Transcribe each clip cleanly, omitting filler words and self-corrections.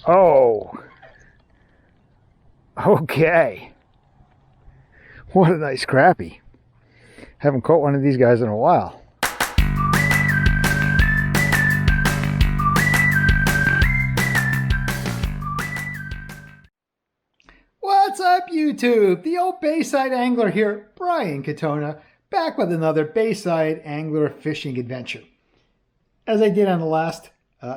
Oh, okay. What a nice crappie. Haven't caught one of these guys in a while. What's up, YouTube? The old Bayside angler here, Brian Katona, back with another Bayside angler fishing adventure. As I did on the last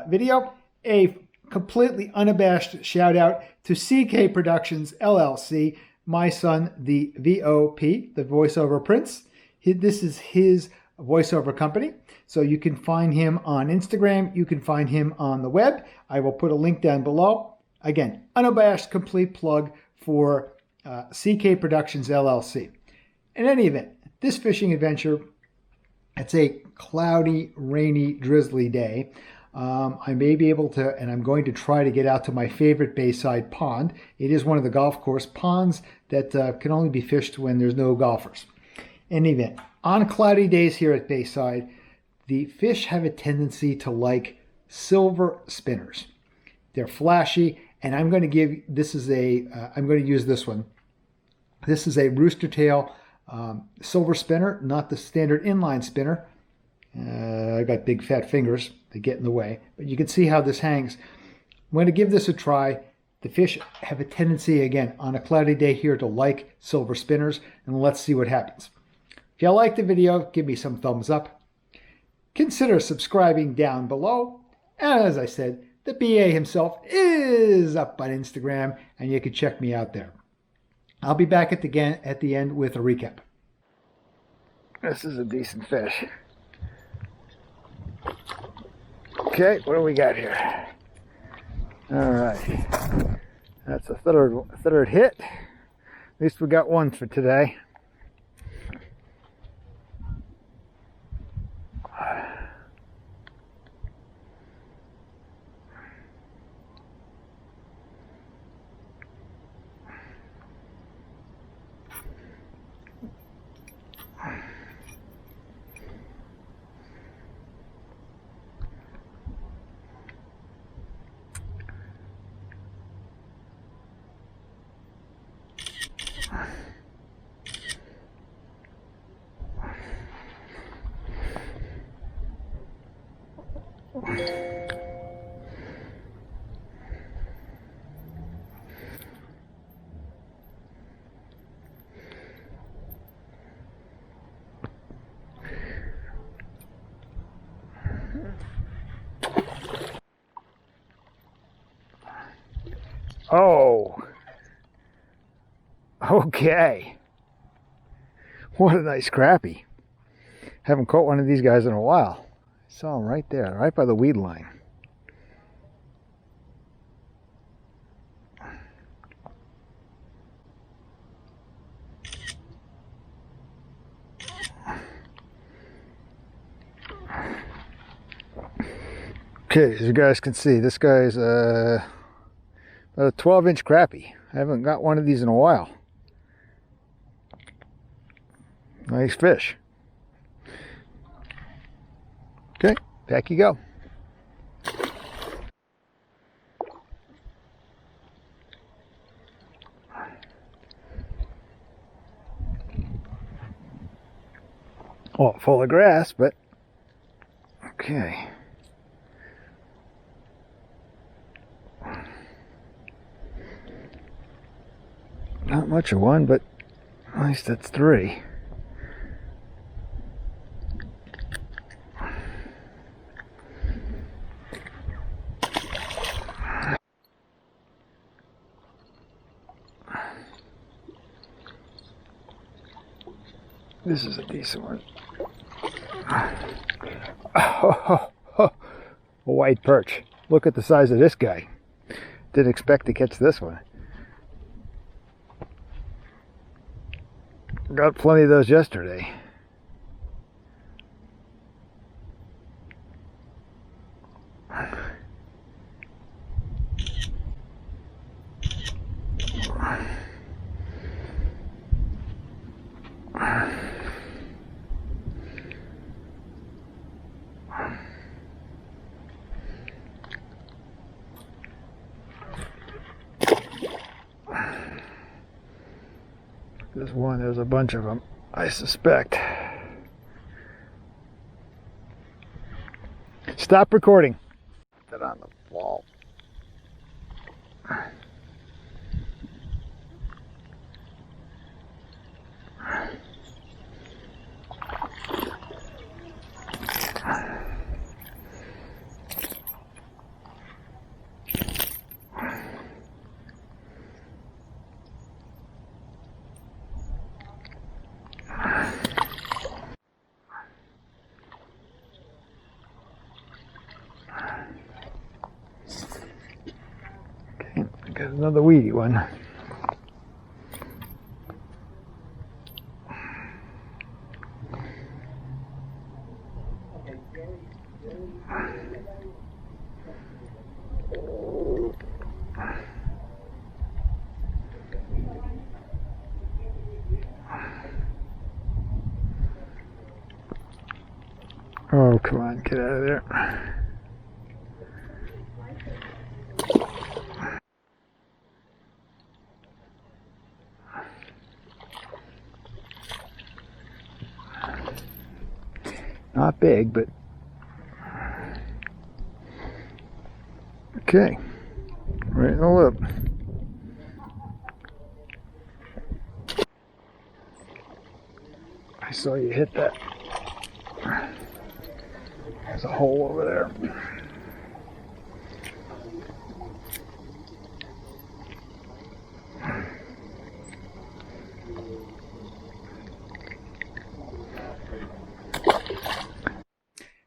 video, a completely unabashed shout out to CK Productions LLC, my son, the VOP, the voiceover prince. This is his voiceover company. So you can find him on Instagram. You can find him on the web. I will put a link down below. Again, unabashed, complete plug for CK Productions LLC. In any event, this fishing adventure, it's a cloudy, rainy, drizzly day. I may be able to, and I'm going to try to get out to my favorite Bayside pond. It is one of the golf course ponds that can only be fished when there's no golfers. In any event, on cloudy days here at Bayside, the fish have a tendency to like silver spinners. They're flashy, and I'm going to give, I'm going to use this one. This is a Rooster tail silver spinner, not the standard inline spinner. I got big fat fingers. They get in the way. But you can see how this hangs. I'm going to give this a try. The fish have a tendency, again, on a cloudy day here to like silver spinners. And let's see what happens. If you like the video, give me some thumbs up. Consider subscribing down below. And as I said, the BA himself is up on Instagram, and you can check me out there. I'll be back at the end with a recap. This is a decent fish. Okay, what do we got here? All right, that's a third hit. At least we got one for today. Oh, okay. What a nice crappie. Haven't caught one of these guys in a while. I saw him right there, right by the weed line. Okay, as you guys can see, this guy's about a 12-inch crappie. I haven't got one of these in a while. Nice fish. Okay, back you go. Well, full of grass, but okay. Not much of one, but at least that's three. This is a decent one. Oh, a white perch. Look at the size of this guy. Didn't expect to catch this one. Got plenty of those yesterday. There's one, there's a bunch of them, I suspect. Stop recording. Put it on the wall. Got another weedy one. Oh, come on, get out of there. Not big, but okay. Right in the lip. I saw you hit that. There's a hole over there.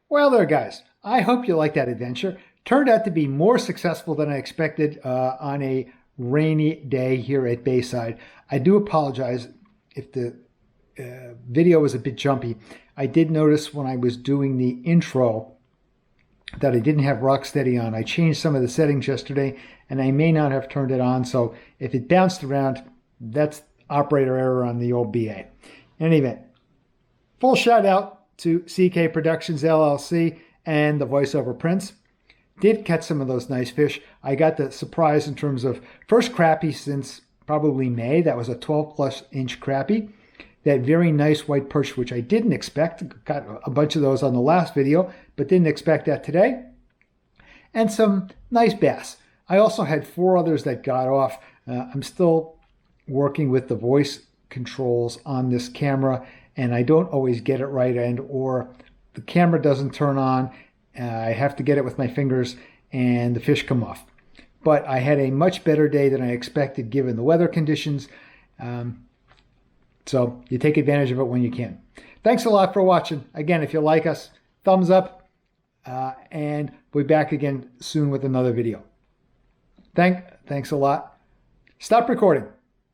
Well there, guys, I hope you liked that adventure. Turned out to be more successful than I expected on a rainy day here at Bayside. I do apologize if the video was a bit jumpy. I did notice when I was doing the intro that I didn't have Rocksteady on. I changed some of the settings yesterday and I may not have turned it on. So if it bounced around, that's operator error on the old BA. In any event, full shout out to CK Productions LLC and the voiceover Prince. Did catch some of those nice fish. I got the surprise in terms of first crappie since probably May. That was a 12+ inch crappie. That very nice white perch, which I didn't expect. Got a bunch of those on the last video, but didn't expect that today. And some nice bass. I also had 4 others that got off. I'm still working with the voice controls on this camera, and I don't always get it right, or the camera doesn't turn on. I have to get it with my fingers and the fish come off. But I had a much better day than I expected given the weather conditions. So you take advantage of it when you can. Thanks a lot for watching. Again, if you like us, thumbs up, and we'll be back again soon with another video. Thanks a lot. Stop recording.